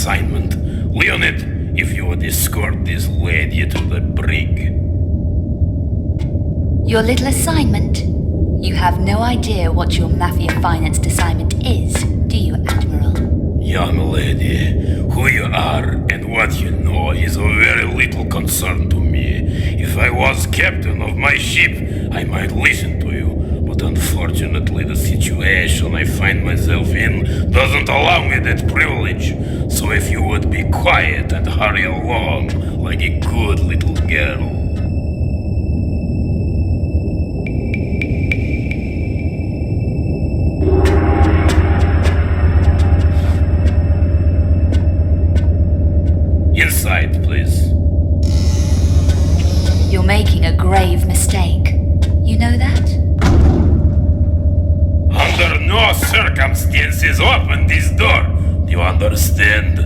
assignment. Leonid, if you would escort this lady to the brig. Your little assignment? You have no idea what your mafia-financed assignment is, do you, Admiral? Young lady, who you are and what you know is of very little concern to me. If I was captain of my ship, I might listen to you. But unfortunately, the situation I find myself in doesn't allow me that privilege. So if you would be quiet and hurry along like a good little girl. Inside, please. You're making a grave mistake. You know that? Under no circumstances open this door. Do you understand?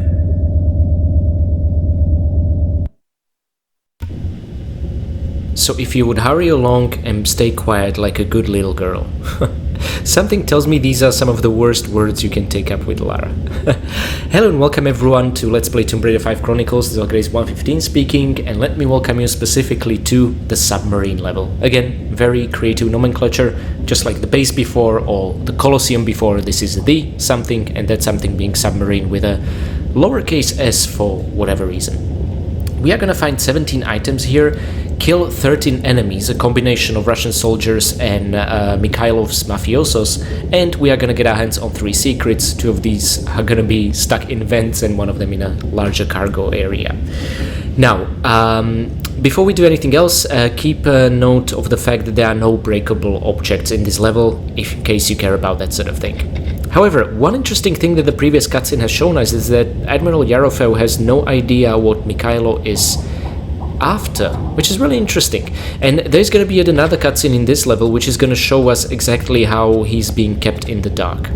So if you would hurry along and stay quiet like a good little girl. Something tells me these are some of the worst words you can take up with Lara. Hello and welcome everyone to Let's Play Tomb Raider 5 Chronicles. This is Grace115 speaking, and let me welcome you specifically to the Submarine level. Again, very creative nomenclature, just like the base before or the Colosseum before. This is the something, and that something being Submarine with a lowercase s for whatever reason. We are gonna find 17 items here, kill 13 enemies, a combination of Russian soldiers and Mikhailov's mafiosos, and we are gonna get our hands on 3 secrets. 2 of these are gonna be stuck in vents and 1 of them in a larger cargo area. Now, before we do anything else, keep a note of the fact that there are no breakable objects in this level, in case you care about that sort of thing. However, one interesting thing that the previous cutscene has shown us is that Admiral Yarofel has no idea what Mikhailo is after, which is really interesting. And there's going to be yet another cutscene in this level which is going to show us exactly how he's being kept in the dark.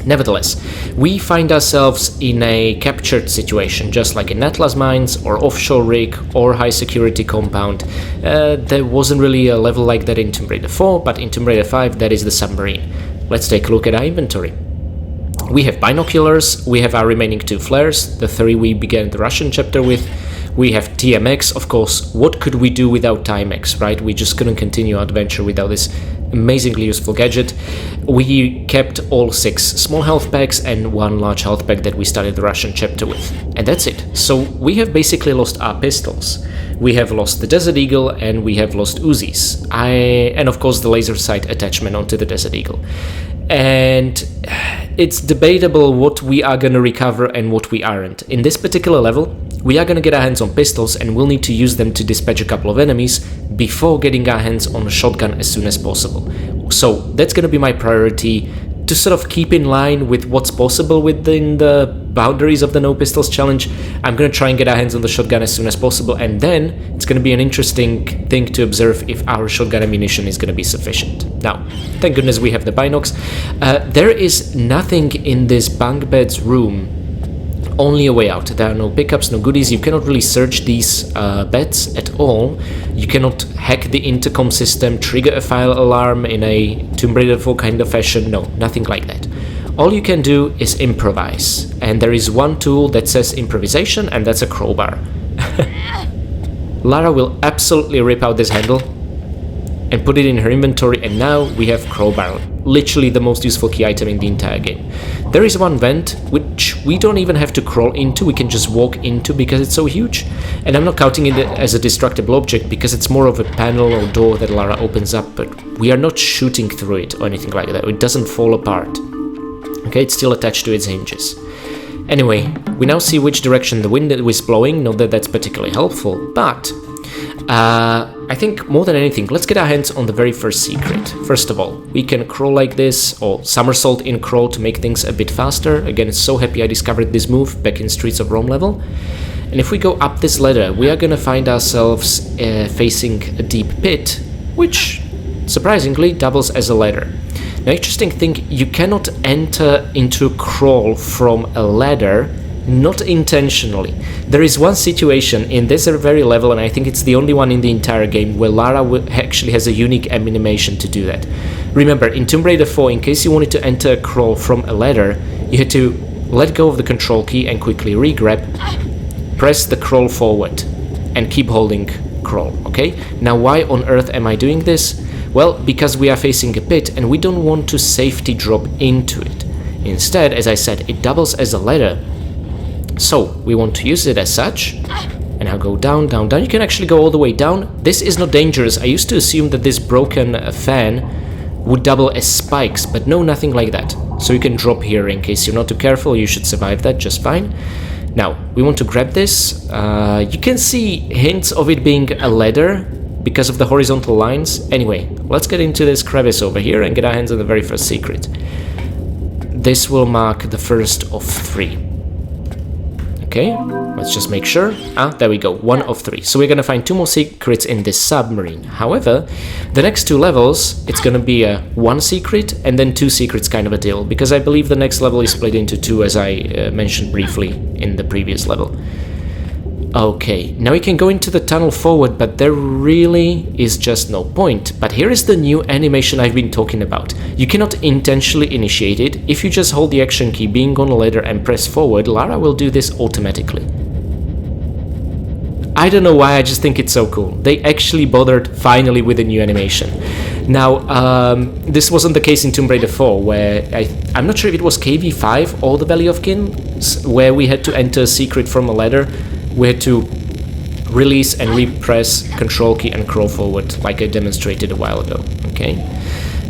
Nevertheless, we find ourselves in a captured situation, just like in Atlas Mines or offshore rig or high security compound. There wasn't really a level like that in Tomb Raider 4, but in Tomb Raider 5 that is the Submarine. Let's take a look at our inventory. We have binoculars, we have our remaining 2 flares, the 3 we began the Russian chapter with. We have TMX, of course. What could we do without Timex, right? We just couldn't continue our adventure without this amazingly useful gadget. We kept all 6 small health packs and 1 large health pack that we started the Russian chapter with. And that's it. So we have basically lost our pistols. We have lost the Desert Eagle and we have lost Uzis. And of course the laser sight attachment onto the Desert Eagle. And it's debatable what we are going to recover and what we aren't. In this particular level, we are going to get our hands on pistols and we'll need to use them to dispatch a couple of enemies before getting our hands on a shotgun as soon as possible. So that's going to be my priority, to sort of keep in line with what's possible within the boundaries of the No Pistols challenge. I'm going to try and get our hands on the shotgun as soon as possible, and then it's going to be an interesting thing to observe if our shotgun ammunition is going to be sufficient. Now, thank goodness we have the binocs. There is nothing in this bunk bed's room, only a way out. There are no pickups, no goodies. You cannot really search these beds at all. You cannot hack the intercom system, trigger a fire alarm in a Tomb Raider 4 kind of fashion. No, nothing like that. All you can do is improvise. And there is 1 tool that says improvisation, and that's a crowbar. Lara will absolutely rip out this handle and put it in her inventory, and now we have crowbar, literally the most useful key item in the entire game. There is 1 vent which we don't even have to crawl into, we can just walk into because it's so huge. And I'm not counting it as a destructible object because it's more of a panel or door that Lara opens up, but we are not shooting through it or anything like that. It doesn't fall apart. Okay, it's still attached to its hinges. Anyway, we now see which direction the wind is blowing, not that that's particularly helpful, but I think more than anything, let's get our hands on the very first secret. First of all, we can crawl like this, or somersault in crawl to make things a bit faster. Again, I'm so happy I discovered this move back in Streets of Rome level. And if we go up this ladder, we are gonna find ourselves facing a deep pit, which surprisingly doubles as a ladder. Now, interesting thing, you cannot enter into a crawl from a ladder, not intentionally. There is one situation in this very level, and I think it's the only one in the entire game, where Lara actually has a unique animation to do that. Remember, in Tomb Raider 4, in case you wanted to enter a crawl from a ladder, you had to let go of the control key and quickly re-grab, press the crawl forward, and keep holding crawl, okay? Now why on earth am I doing this? Well, because we are facing a pit and we don't want to safety drop into it. Instead, as I said, it doubles as a ladder. So, we want to use it as such. And now go down, down, down. You can actually go all the way down. This is not dangerous. I used to assume that this broken fan would double as spikes, but no, nothing like that. So you can drop here in case you're not too careful. You should survive that just fine. Now, we want to grab this. You can see hints of it being a ladder because of the horizontal lines. Anyway, let's get into this crevice over here and get our hands on the very first secret. This will mark the first of 3. Okay, let's just make sure. There we go, 1 of 3. So we're gonna find 2 more secrets in this submarine. However, the next 2 levels, it's gonna be a 1 secret and then 2 secrets kind of a deal, because I believe the next level is split into 2, as I mentioned briefly in the previous level. Okay, now we can go into the tunnel forward, but there really is just no point. But here is the new animation I've been talking about. You cannot intentionally initiate it. If you just hold the action key being on a ladder and press forward, Lara will do this automatically. I don't know why, I just think it's so cool. They actually bothered finally with a new animation. Now, this wasn't the case in Tomb Raider 4, where I'm not sure if it was KV5 or the Valley of Kings, where we had to enter a secret from a ladder. We had to release and repress control key and crawl forward, like I demonstrated a while ago, okay?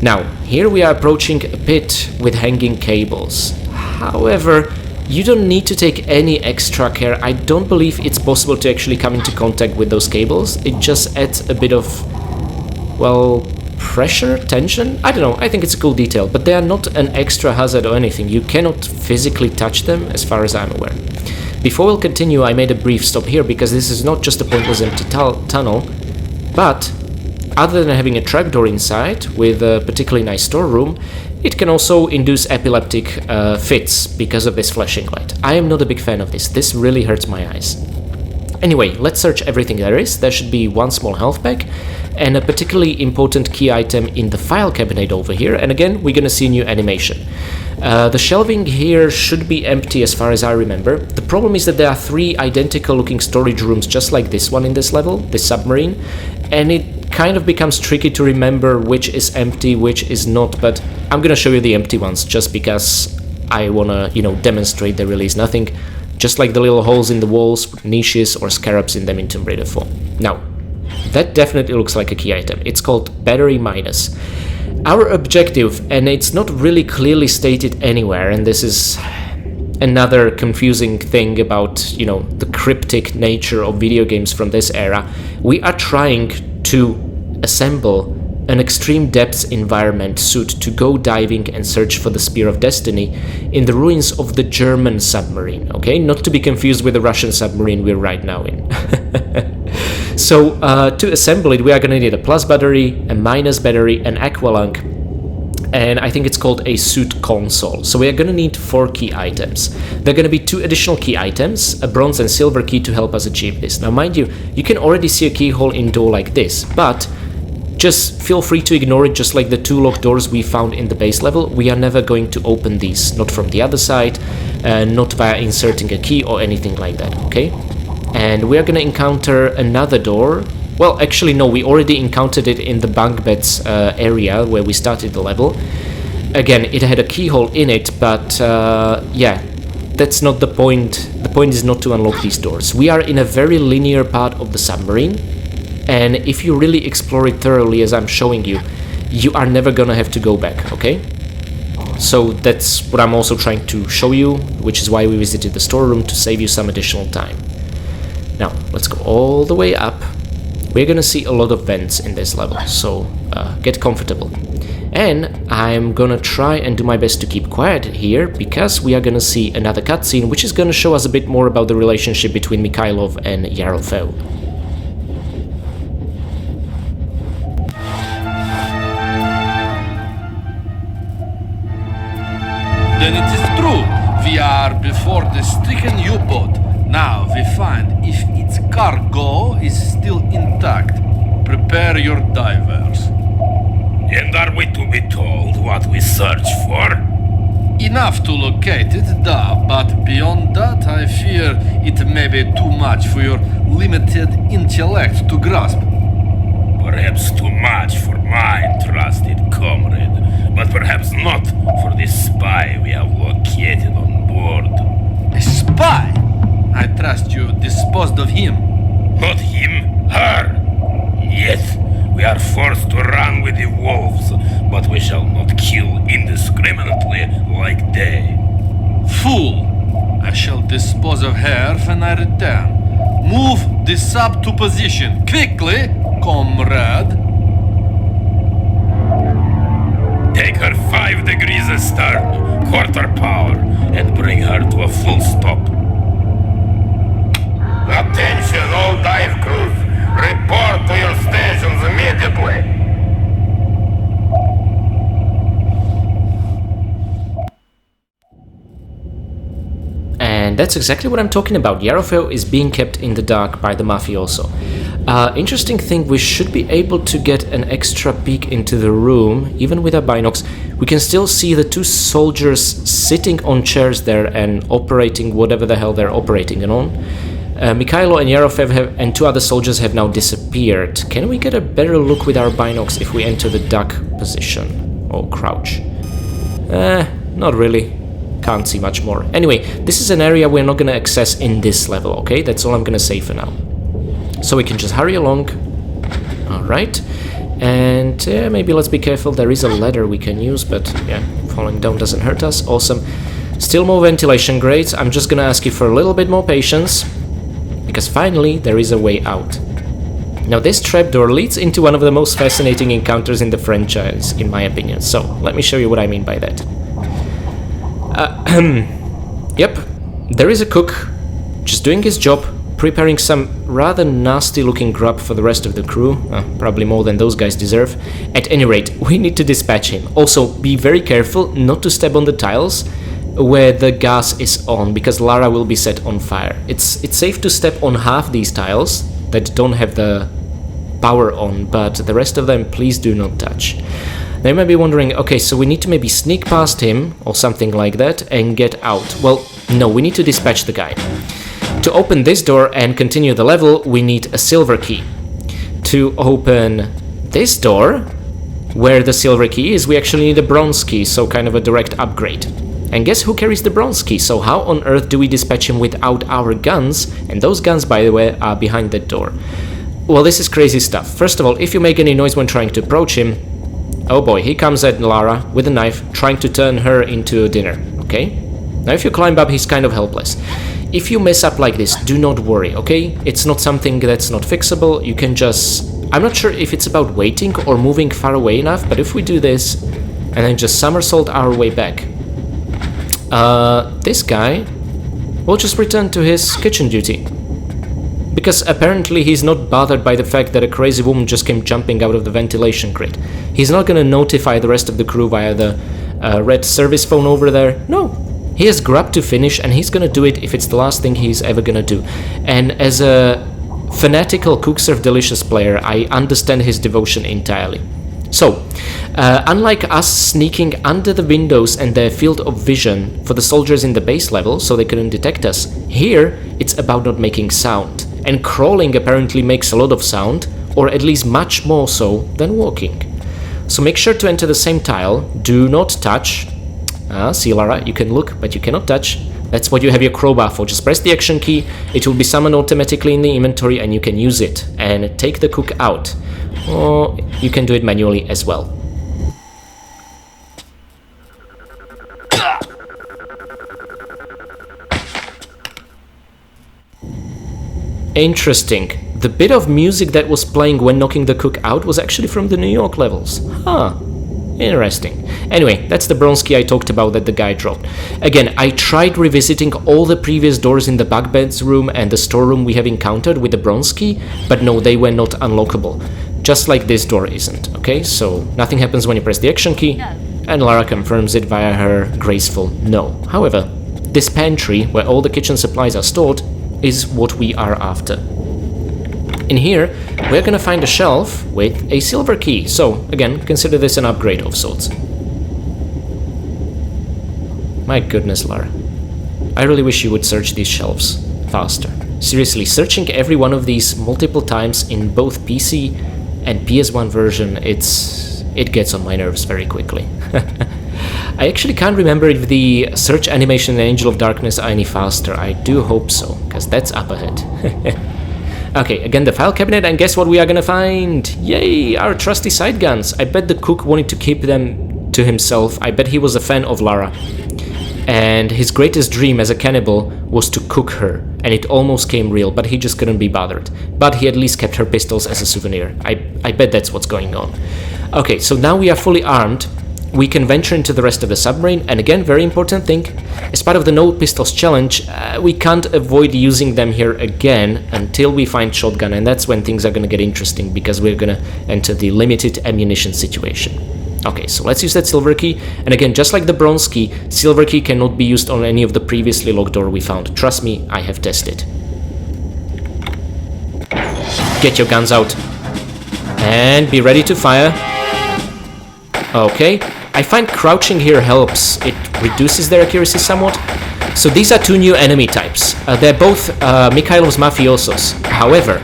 Now, here we are approaching a pit with hanging cables. However, you don't need to take any extra care. I don't believe it's possible to actually come into contact with those cables. It just adds a bit of, well, pressure, tension? I don't know, I think it's a cool detail, but they are not an extra hazard or anything. You cannot physically touch them, as far as I'm aware. Before we'll continue, I made a brief stop here because this is not just a pointless empty tunnel, but other than having a trapdoor inside with a particularly nice storeroom, it can also induce epileptic fits because of this flashing light. I am not a big fan of this. This really hurts my eyes. Anyway, let's search everything there is. There should be 1 small health pack and a particularly important key item in the file cabinet over here. And again, we're gonna see a new animation. The shelving here should be empty as far as I remember. The problem is that there are 3 identical looking storage rooms just like this one in this level, this submarine, and it kind of becomes tricky to remember which is empty, which is not, but I'm gonna show you the empty ones just because I wanna, demonstrate there really is nothing, just like the little holes in the walls, niches or scarabs in them in Tomb Raider 4. Now, that definitely looks like a key item. It's called Battery Minus. Our objective, and it's not really clearly stated anywhere, and this is another confusing thing about, the cryptic nature of video games from this era, we are trying to assemble an extreme depths environment suit to go diving and search for the Spear of Destiny in the ruins of the German submarine, okay? Not to be confused with the Russian submarine we're right now in. So, to assemble it, we are gonna need a plus battery, a minus battery, an aqualung, and I think it's called a suit console. So we are gonna need 4 key items. There are gonna be 2 additional key items, a bronze and silver key to help us achieve this. Now mind you, you can already see a keyhole in door like this, but just feel free to ignore it, just like the 2 locked doors we found in the base level. We are never going to open these, not from the other side, not via inserting a key or anything like that, okay? And we are gonna encounter another door. Well, actually no, we already encountered it in the bunk beds area where we started the level. Again, it had a keyhole in it, but yeah, that's not the point. The point is not to unlock these doors. We are in a very linear part of the submarine, and if you really explore it thoroughly as I'm showing you, you are never gonna have to go back, okay? So that's what I'm also trying to show you, which is why we visited the storeroom, to save you some additional time. Now, let's go all the way up. We're gonna see a lot of vents in this level, so get comfortable. And I'm gonna try and do my best to keep quiet here, because we are gonna see another cutscene, which is gonna show us a bit more about the relationship between Mikhailov and Yarofeu. Then it is true. We are before the stricken U-boat. Now we find if its cargo is still intact. Prepare your divers. And are we to be told what we search for? Enough to locate it, but beyond that, I fear it may be too much for your limited intellect to grasp. Perhaps too much for my trusted comrade, but perhaps not for this spy we have located on board. A spy? I trust you disposed of him. Not him, her. Yet, we are forced to run with the wolves, but we shall not kill indiscriminately like they. Fool! I shall dispose of her when I return. Move the sub to position, quickly, comrade. Take her 5 degrees astern, quarter power, and bring her to a full stop. Attention all dive crews! Report to your stations immediately! And that's exactly what I'm talking about. Yarofeo is being kept in the dark by the mafioso. Interesting thing, we should be able to get an extra peek into the room, even with our binocs. We can still see the 2 soldiers sitting on chairs there and operating whatever the hell they're operating on. Mikhailo and Yarofev and 2 other soldiers have now disappeared. Can we get a better look with our binocs if we enter the duck position? Or crouch? Not really. Can't see much more. Anyway, this is an area we're not gonna access in this level, okay? That's all I'm gonna say for now. So we can just hurry along. Alright. And maybe let's be careful. There is a ladder we can use, but yeah, falling down doesn't hurt us. Awesome. Still more ventilation, great. I'm just gonna ask you for a little bit more patience, because finally there is a way out. Now this trapdoor leads into one of the most fascinating encounters in the franchise, in my opinion. So let me show you what I mean by that. Yep, there is a cook, just doing his job, preparing some rather nasty looking grub for the rest of the crew, probably more than those guys deserve. At any rate, we need to dispatch him. Also, be very careful not to step on the tiles where the gas is on, because Lara will be set on fire. It's safe to step on half these tiles that don't have the power on, but the rest of them please do not touch. Now you might be wondering, okay, so we need to maybe sneak past him or something like that and get out. Well, no, we need to dispatch the guy. To open this door and continue the level, we need a silver key. To open this door, where the silver key is, we actually need a bronze key, so kind of a direct upgrade. And guess who carries the bronze key? So how on earth do we dispatch him without our guns? And those guns, by the way, are behind that door. Well, this is crazy stuff. First of all, if you make any noise when trying to approach him, oh boy, he comes at Lara with a knife, trying to turn her into a dinner, okay? Now if you climb up, he's kind of helpless. If you mess up like this, do not worry, okay? It's not something that's not fixable, you can just... I'm not sure if it's about waiting or moving far away enough, but if we do this, and then just somersault our way back, this guy will just return to his kitchen duty. Because apparently he's not bothered by the fact that a crazy woman just came jumping out of the ventilation crate. He's not gonna notify the rest of the crew via the red service phone over there. No, he has grub to finish, and he's gonna do it if it's the last thing he's ever gonna do. And as a fanatical Cook Serve Delicious player, I understand his devotion entirely. So, unlike us sneaking under the windows and their field of vision for the soldiers in the base level so they couldn't detect us, here it's about not making sound. And crawling apparently makes a lot of sound, or at least much more so than walking. So make sure to enter the same tile, do not touch. See Lara, you can look, but you cannot touch. That's what you have your crowbar for. Just press the action key, it will be summoned automatically in the inventory and you can use it. And take the cook out. Or you can do it manually as well. Interesting. The bit of music that was playing when knocking the cook out was actually from the New York levels. Huh. Interesting. Anyway, that's the bronze key I talked about that the guy dropped. Again, I tried revisiting all the previous doors in the bug beds room and the storeroom we have encountered with the bronze key, but no, they were not unlockable. Just like this door isn't, okay? So nothing happens when you press the action key, and Lara confirms it via her graceful no. However, this pantry, where all the kitchen supplies are stored, is what we are after. In here, we're gonna find a shelf with a silver key, so again, consider this an upgrade of sorts. My goodness, Lara. I really wish you would search these shelves faster. Seriously, searching every one of these multiple times in both PC and PS1 version, it gets on my nerves very quickly. I actually can't remember if the search animation in Angel of Darkness are any faster. I do hope so, because that's up ahead. Okay, again the file cabinet, and guess what we are gonna find? Yay, our trusty sight guns. I bet the cook wanted to keep them to himself. I bet he was a fan of Lara. And his greatest dream as a cannibal was to cook her, and it almost came real, but he just couldn't be bothered. But he at least kept her pistols as a souvenir. I bet that's what's going on. Okay, so now we are fully armed. We can venture into the rest of the submarine, and again, very important thing, as part of the no pistols challenge, we can't avoid using them here again until we find shotgun, and that's when things are gonna get interesting, because we're gonna enter the limited ammunition situation. Okay, so let's use that silver key, and again, just like the bronze key, silver key cannot be used on any of the previously locked door we found. Trust me, I have tested. Get your guns out. And be ready to fire. Okay, I find crouching here helps. It reduces their accuracy somewhat. So these are two new enemy types. They're both Mikhailov's mafiosos. However,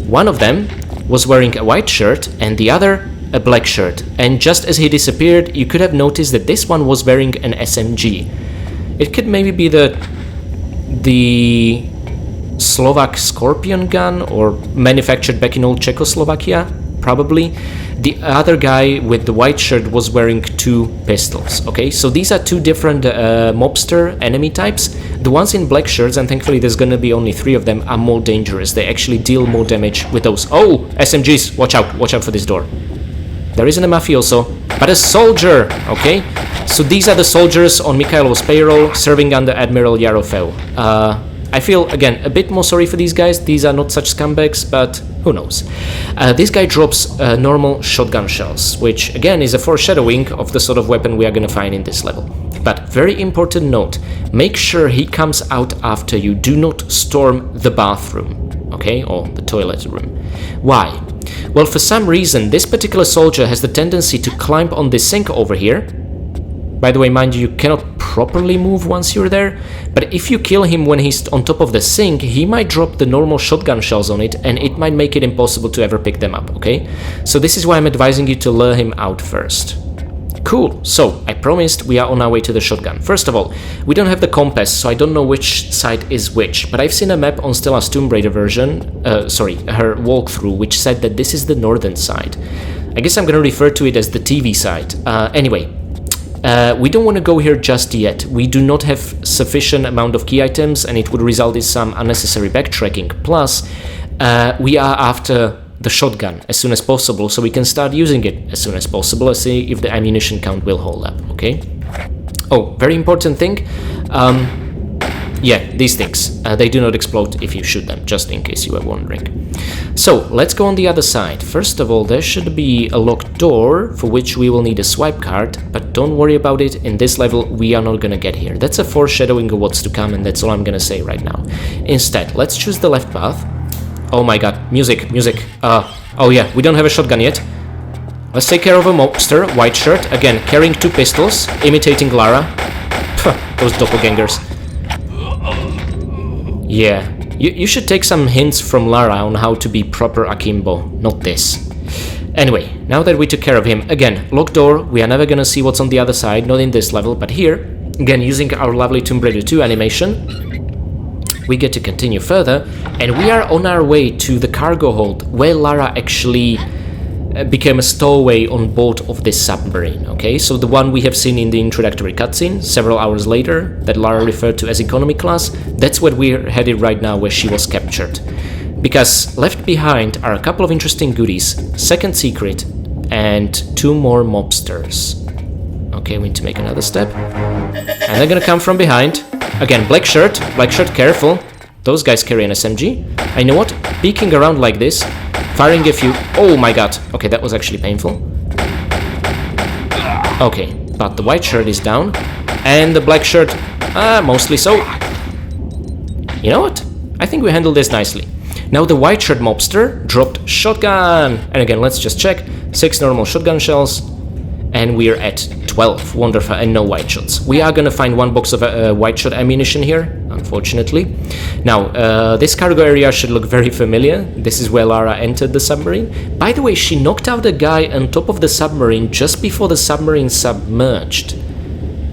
one of them was wearing a white shirt and the other a black shirt. And just as he disappeared, you could have noticed that this one was wearing an SMG. It could maybe be the Slovak Scorpion gun, or manufactured back in old Czechoslovakia, probably. The other guy with the white shirt was wearing two pistols. Okay, so these are two different mobster enemy types. The ones in black shirts, and thankfully there's gonna be only 3 of them, are more dangerous. They actually deal more damage with those. Oh, SMGs, watch out for this door. There isn't a mafioso, but a soldier. Okay, so these are the soldiers on Mikhailov's payroll, serving under Admiral Yarofeu. I feel, again, a bit more sorry for these guys. These are not such scumbags, but who knows. This guy drops normal shotgun shells, which, again, is a foreshadowing of the sort of weapon we are going to find in this level. But very important note, make sure he comes out after you. Do not storm the bathroom, okay, or the toilet room. Why? Well, for some reason, this particular soldier has the tendency to climb on this sink over here. By the way, mind you, you cannot properly move once you're there, but if you kill him when he's on top of the sink, he might drop the normal shotgun shells on it, and it might make it impossible to ever pick them up, okay? So this is why I'm advising you to lure him out first. Cool, so I promised we are on our way to the shotgun. First of all, we don't have the compass, so I don't know which side is which, but I've seen a map on Stella's Tomb Raider version, her walkthrough, which said that this is the northern side. I guess I'm gonna refer to it as the TV side. Anyway, we don't want to go here just yet. We do not have sufficient amount of key items, and it would result in some unnecessary backtracking. Plus, we are after the shotgun as soon as possible, so we can start using it as soon as possible. Let's see if the ammunition count will hold up, okay? Oh, very important thing. Yeah, these things, they do not explode if you shoot them, just in case you were wondering. So, let's go on the other side. First of all, there should be a locked door, for which we will need a swipe card, but don't worry about it, in this level we are not gonna get here. That's a foreshadowing of what's to come, and that's all I'm gonna say right now. Instead, let's choose the left path. Oh my god, music. Oh yeah, we don't have a shotgun yet. Let's take care of a mobster, white shirt, again, carrying 2 pistols, imitating Lara. Puh, those doppelgangers. Yeah, you should take some hints from Lara on how to be proper akimbo, not this. Anyway, now that we took care of him, again, locked door, we are never gonna see what's on the other side, not in this level, but here, again, using our lovely Tomb Raider 2 animation, we get to continue further, and we are on our way to the cargo hold, where Lara actually became a stowaway on board of this submarine, okay? So the one we have seen in the introductory cutscene several hours later, that Lara referred to as economy class, that's what we're headed right now, where she was captured. Because left behind are a couple of interesting goodies, second secret, and 2 more mobsters. Okay, we need to make another step. And they're gonna come from behind. Again, black shirt, careful. Those guys carry an SMG. And you know what? Peeking around like this, firing a few... Oh my god. Okay, that was actually painful. Okay, but the white shirt is down. And the black shirt, mostly so. You know what? I think we handled this nicely. Now the white shirt mobster dropped shotgun. And again, let's just check. 6 normal shotgun shells. And we're at 12, wonderful, and no white shots. We are gonna find one box of white shot ammunition here, unfortunately. Now, this cargo area should look very familiar. This is where Lara entered the submarine. By the way, she knocked out a guy on top of the submarine just before the submarine submerged.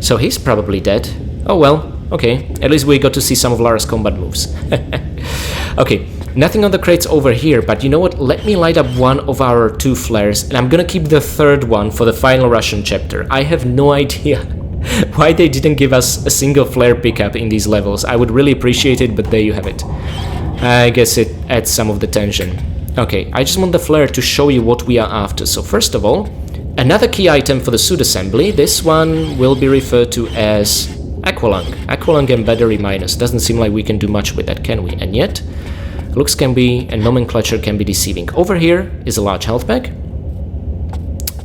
So he's probably dead. Oh well, okay, at least we got to see some of Lara's combat moves. Okay, nothing on the crates over here, but you know what? Let me light up one of our 2 flares, and I'm gonna keep the 3rd one for the final Russian chapter. I have no idea why they didn't give us a single flare pickup in these levels. I would really appreciate it, but there you have it. I guess it adds some of the tension. Okay, I just want the flare to show you what we are after. So first of all, another key item for the suit assembly. This one will be referred to as Aqualung. Aqualung and battery minus. Doesn't seem like we can do much with that, can we? And yet, looks can be, and nomenclature can be deceiving. Over here is a large health pack.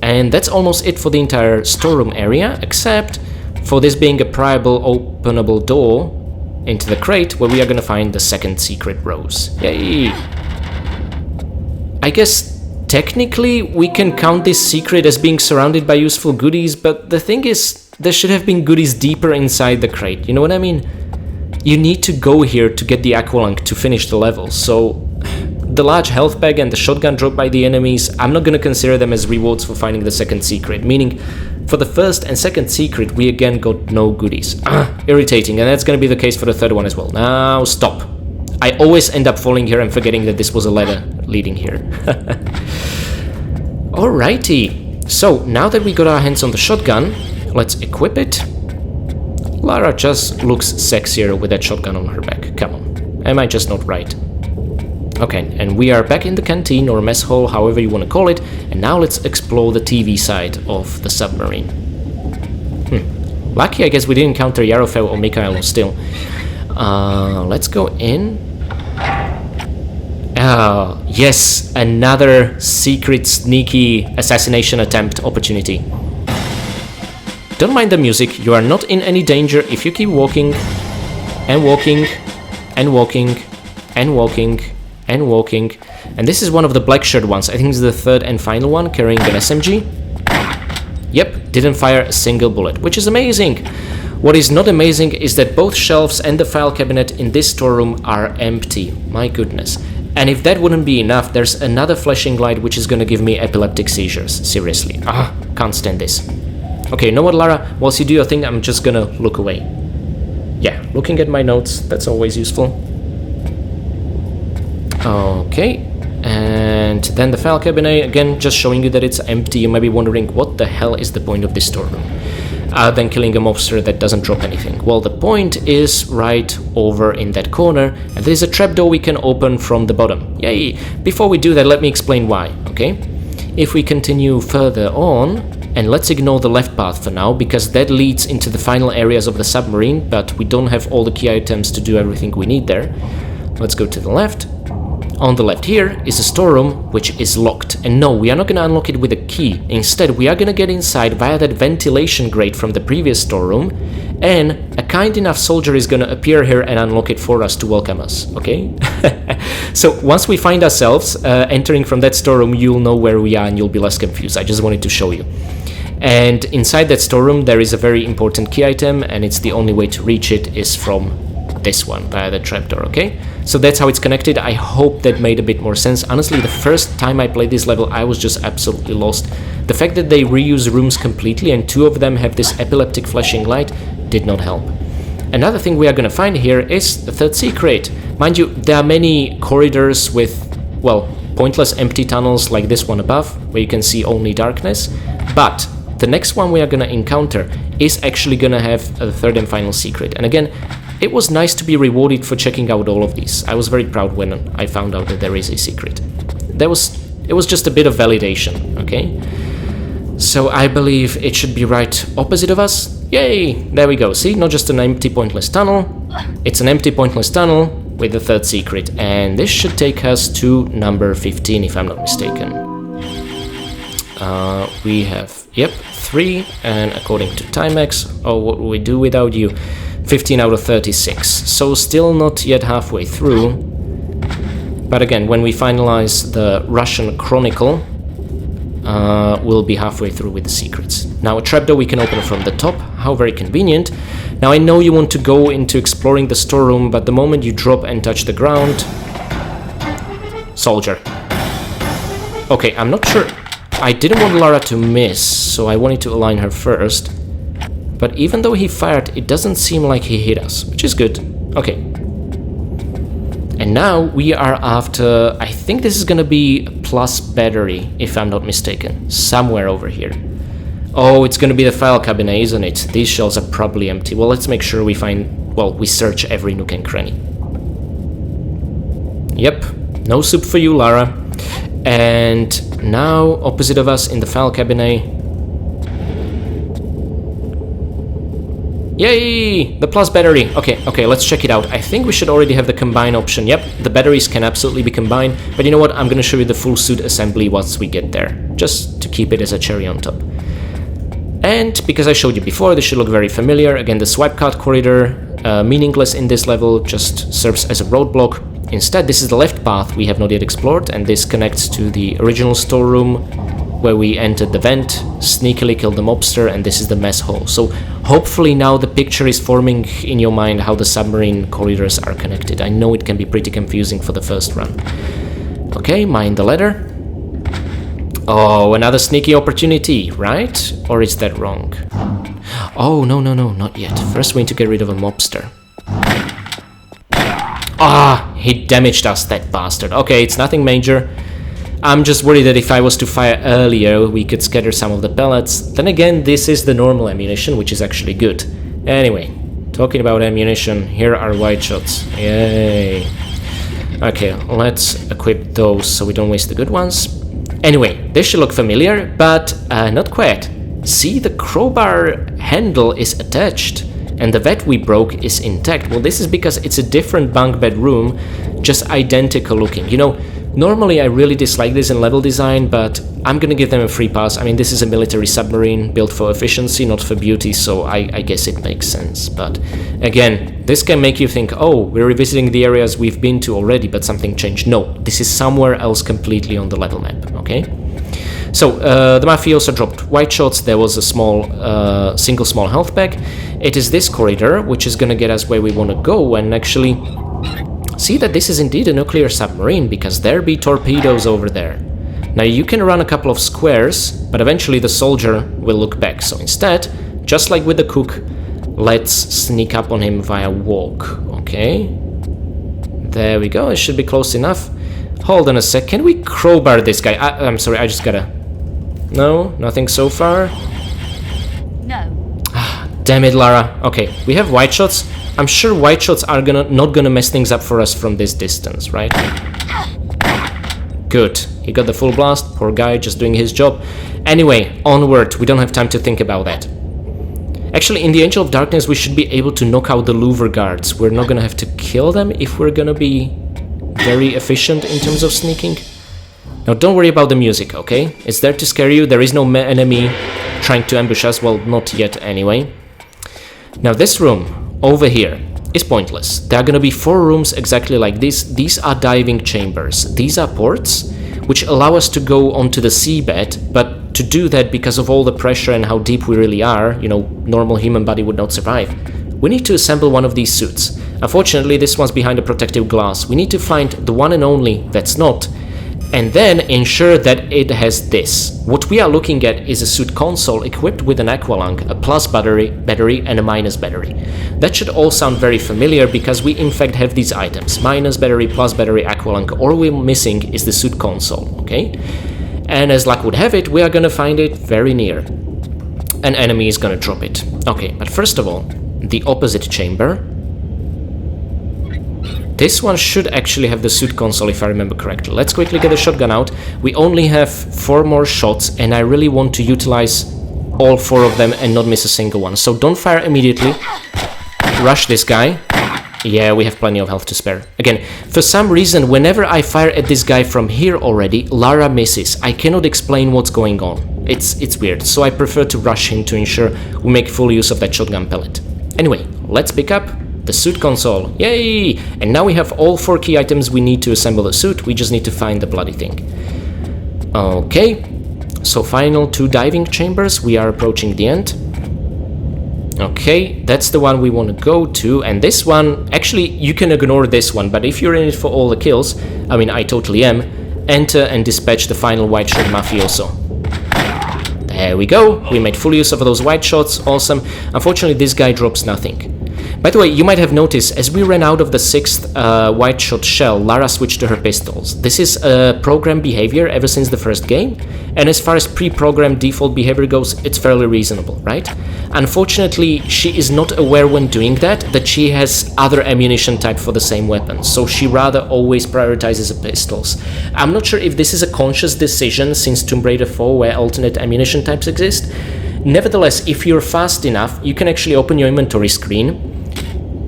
And that's almost it for the entire storeroom area, except for this being a priable, openable door into the crate where we are gonna find the 2nd secret rose. Yay! I guess technically we can count this secret as being surrounded by useful goodies, but the thing is, there should have been goodies deeper inside the crate, you know what I mean? You need to go here to get the Aqualung to finish the level, so the large health bag and the shotgun dropped by the enemies, I'm not gonna consider them as rewards for finding the 2nd secret, meaning for the 1st and 2nd secret we again got no goodies. Irritating, and that's gonna be the case for the 3rd one as well. Now stop. I always end up falling here and forgetting that this was a ladder leading here. Alrighty, so now that we got our hands on the shotgun, let's equip it. Lara just looks sexier with that shotgun on her back. Come on, am I just not right? Okay, and we are back in the canteen or mess hall, however you want to call it, and now let's explore the TV side of the submarine. Lucky, I guess we didn't encounter Yarofel or Mikhail still. Let's go in. Yes, another secret sneaky assassination attempt opportunity. Don't mind the music, you are not in any danger if you keep walking and walking and walking and walking and walking. And this is one of the black shirt ones. I think it's the 3rd and final one, carrying an SMG. Yep, didn't fire a single bullet, which is amazing. What is not amazing is that both shelves and the file cabinet in this storeroom are empty. My goodness. And if that wouldn't be enough, there's another flashing light which is gonna give me epileptic seizures. Seriously. Can't stand this. Okay, you know what, Lara? Whilst you do your thing, I'm just gonna look away. Yeah, looking at my notes, that's always useful. Okay, and then the file cabinet, again, just showing you that it's empty. You might be wondering, what the hell is the point of this storeroom? Other than killing a mobster that doesn't drop anything. Well, the point is right over in that corner, and there's a trapdoor we can open from the bottom. Yay! Before we do that, let me explain why, okay? If we continue further on, and let's ignore the left path for now, because that leads into the final areas of the submarine, but we don't have all the key items to do everything we need there. Let's go to the left. On the left here is a storeroom which is locked, and no, we are not going to unlock it with a key. Instead, we are going to get inside via that ventilation grate from the previous storeroom, and a kind enough soldier is going to appear here and unlock it for us to welcome us, okay? So once we find ourselves entering from that storeroom, you'll know where we are and you'll be less confused. I just wanted to show you. And inside that storeroom there is a very important key item, and it's the only way to reach it is from this one, via the trapdoor, okay? So that's how it's connected. I hope that made a bit more sense. Honestly, the first time I played this level, I was just absolutely lost. The fact that they reuse rooms completely and 2 of them have this epileptic flashing light did not help. Another thing we are going to find here is the 3rd secret. Mind you, there are many corridors with, well, pointless empty tunnels like this one above, where you can see only darkness, but the next one we are going to encounter is actually going to have a 3rd and final secret. And again, it was nice to be rewarded for checking out all of these. I was very proud when I found out that there is a secret. It was just a bit of validation, okay? So I believe it should be right opposite of us. Yay! There we go. See, not just an empty pointless tunnel. It's an empty pointless tunnel with the 3rd secret. And this should take us to number 15, if I'm not mistaken. We have, yep, 3, and according to Timex, oh, what will we do without you? 15 out of 36, so still not yet halfway through. But again, when we finalize the Russian Chronicle, we'll be halfway through with the secrets. Now a trapdoor we can open from the top, how very convenient. Now I know you want to go into exploring the storeroom, but the moment you drop and touch the ground... Soldier. Okay, I'm not sure... I didn't want Lara to miss, so I wanted to align her first. But even though he fired, it doesn't seem like he hit us, which is good. Okay. And now we are after... I think this is gonna be a plus battery, if I'm not mistaken. Somewhere over here. Oh, it's gonna be the file cabinet, isn't it? These shelves are probably empty. Well, let's make sure we find... Well, we search every nook and cranny. Yep. No soup for you, Lara. And now, opposite of us in the file cabinet... Yay! The plus battery. Okay, let's check it out. I think we should already have the combine option. Yep, the batteries can absolutely be combined. But you know what? I'm gonna show you the full suit assembly once we get there. Just to keep it as a cherry on top. And because I showed you before, this should look very familiar. Again, the swipe card corridor, meaningless in this level, just serves as a roadblock. Instead, this is the left path we have not yet explored, and this connects to the original storeroom where we entered the vent, sneakily killed the mobster, and this is the mess hall. So hopefully now the picture is forming in your mind how the submarine corridors are connected. I know it can be pretty confusing for the first run. Okay, mine the ladder. Oh, another sneaky opportunity, right? Or is that wrong? Oh, no, not yet. First we need to get rid of a mobster. Ah, he damaged us, that bastard. Okay, it's nothing major. I'm just worried that if I was to fire earlier, we could scatter some of the pellets. Then again, this is the normal ammunition, which is actually good. Anyway, talking about ammunition, here are white shots. Yay. Okay, let's equip those so we don't waste the good ones. Anyway, this should look familiar, but not quite. See, the crowbar handle is attached. And the vat we broke is intact. Well, this is because it's a different bunk bed room, just identical looking. You know, normally I really dislike this in level design, but I'm gonna give them a free pass. I mean, this is a military submarine built for efficiency, not for beauty, so I guess it makes sense. But again, this can make you think, oh, we're revisiting the areas we've been to already, but something changed. No, this is somewhere else completely on the level map, okay? So, the Mafia also dropped white shots. There was a small, single small health pack. It is this corridor, which is gonna get us where we wanna go, and actually see that this is indeed a nuclear submarine, because there be torpedoes over there. Now, you can run a couple of squares, but eventually the soldier will look back. So instead, just like with the cook, let's sneak up on him via walk, okay? There we go, it should be close enough. Hold on a sec, can we crowbar this guy? I'm sorry, I just gotta... No, nothing so far? No. Damn it, Lara. Okay, we have white shots. I'm sure white shots are not gonna mess things up for us from this distance, right? Good. He got the full blast. Poor guy, just doing his job. Anyway, onward. We don't have time to think about that. Actually, in the Angel of Darkness, we should be able to knock out the louver guards. We're not gonna have to kill them if we're gonna be very efficient in terms of sneaking. Now, don't worry about the music, okay? It's there to scare you. There is no enemy trying to ambush us. Well, not yet anyway. Now, this room over here is pointless. There are gonna be 4 rooms exactly like this. These are diving chambers. These are ports which allow us to go onto the seabed, but to do that, because of all the pressure and how deep we really are, you know, normal human body would not survive. We need to assemble one of these suits. Unfortunately, this one's behind a protective glass. We need to find the one and only that's not, and then ensure that it has this. What we are looking at is a suit console equipped with an aqualung, a plus battery, and a minus battery. That should all sound very familiar, because we in fact have these items: minus battery, plus battery, aqualung. All we're missing is the suit console, okay? And as luck would have it, we are gonna find it very near. An enemy is gonna drop it. Okay, but first of all, the opposite chamber. This one should actually have the suit console, if I remember correctly. Let's quickly get the shotgun out. We only have 4 more shots, and I really want to utilize all 4 of them and not miss a single one. So don't fire immediately. Rush this guy. Yeah, we have plenty of health to spare. Again, for some reason, whenever I fire at this guy from here already, Lara misses. I cannot explain what's going on. It's weird, so I prefer to rush him to ensure we make full use of that shotgun pellet. Anyway, let's pick up the suit console. Yay! And now we have all 4 key items we need to assemble the suit. We just need to find the bloody thing. Okay. So final 2 diving chambers, we are approaching the end. Okay, that's the one we want to go to, and this one, actually you can ignore this one, but if you're in it for all the kills, I mean I totally am, enter and dispatch the final white shot mafioso. There we go, we made full use of those white shots, awesome. Unfortunately this guy drops nothing. By the way, you might have noticed, as we ran out of the 6th white shot shell, Lara switched to her pistols. This is a programmed behavior ever since the first game, and as far as pre-programmed default behavior goes, it's fairly reasonable, right? Unfortunately, she is not aware when doing that she has other ammunition type for the same weapon, so she rather always prioritizes the pistols. I'm not sure if this is a conscious decision since Tomb Raider 4 where alternate ammunition types exist. Nevertheless, if you're fast enough, you can actually open your inventory screen,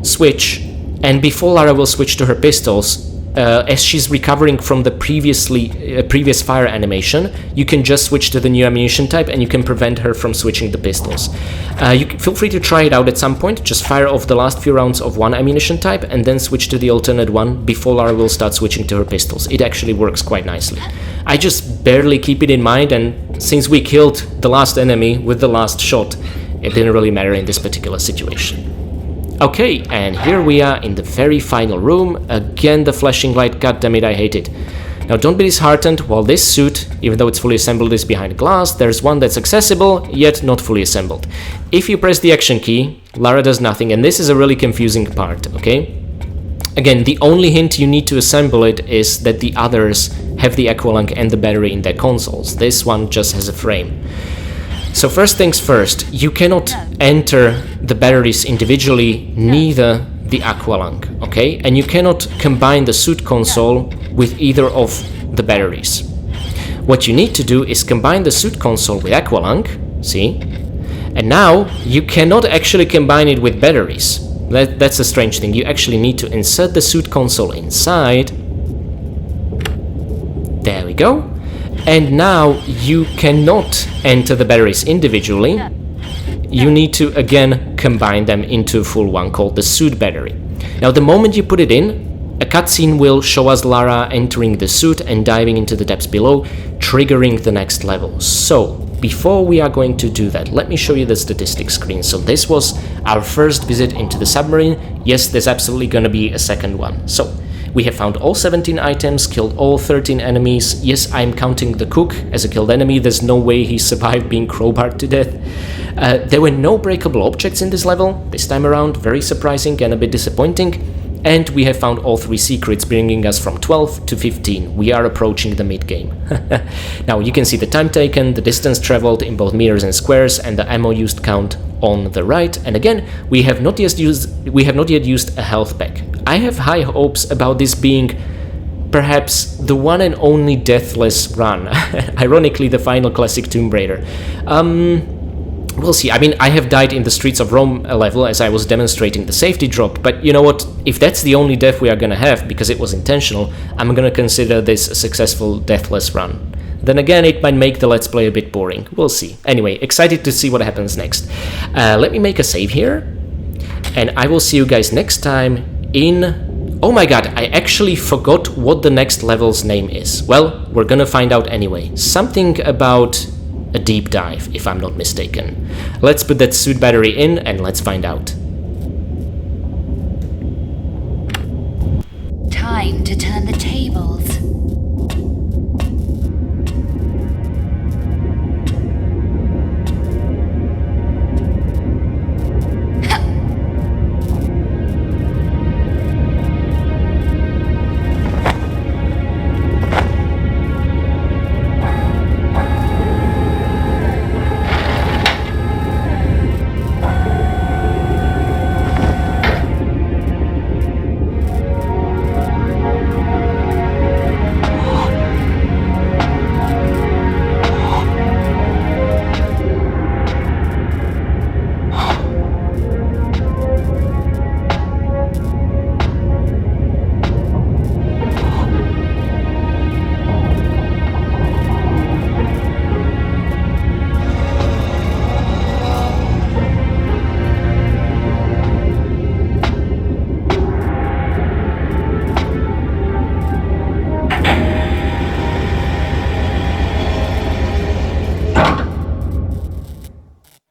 switch, and before Lara will switch to her pistols, as she's recovering from the previous fire animation, you can just switch to the new ammunition type and you can prevent her from switching the pistols. You can, feel free to try it out at some point, just fire off the last few rounds of one ammunition type and then switch to the alternate one before Lara will start switching to her pistols. It actually works quite nicely. I just barely keep it in mind, and since we killed the last enemy with the last shot, it didn't really matter in this particular situation. Okay, and here we are in the very final room. Again, the flashing light, goddammit, I hate it. Now don't be disheartened, while this suit, even though it's fully assembled, is behind glass, there's one that's accessible, yet not fully assembled. If you press the action key, Lara does nothing, and this is a really confusing part, okay? Again, the only hint you need to assemble it is that the others have the aqualung and the battery in their consoles. This one just has a frame. So first things first, you cannot enter the batteries individually, neither the aqualung, okay? And you cannot combine the suit console with either of the batteries. What you need to do is combine the suit console with aqualung, see? And now you cannot actually combine it with batteries. That's a strange thing. You actually need to insert the suit console inside. There we go. And now you cannot enter the batteries individually. You need to again combine them into a full one called the suit battery. Now the moment you put it in, a cutscene will show us Lara entering the suit and diving into the depths below, triggering the next level. So before we are going to do that, let me show you the statistics screen. So this was our first visit into the submarine. Yes, there's absolutely gonna be a second one. So we have found all 17 items, killed all 13 enemies. Yes, I'm counting the cook as a killed enemy. There's no way he survived being crowbarred to death. There were no breakable objects in this level this time around. Very surprising and a bit disappointing. And we have found all 3 secrets, bringing us from 12 to 15. We are approaching the mid-game. Now you can see the time taken, the distance traveled in both meters and squares, and the ammo used count on the right. And again, we have not yet used a health pack. I have high hopes about this being perhaps the one and only deathless run. Ironically, the final classic Tomb Raider. We'll see. I mean, I have died in the streets of Rome level as I was demonstrating the safety drop, but you know what? If that's the only death we are gonna have, because it was intentional, I'm gonna consider this a successful deathless run. Then again, it might make the Let's Play a bit boring. We'll see. Anyway, excited to see what happens next. Let me make a save here, and I will see you guys next time in... Oh my god, I actually forgot what the next level's name is. Well, we're gonna find out anyway. Something about a deep dive, if I'm not mistaken. Let's put that suit battery in and let's find out. Time to turn the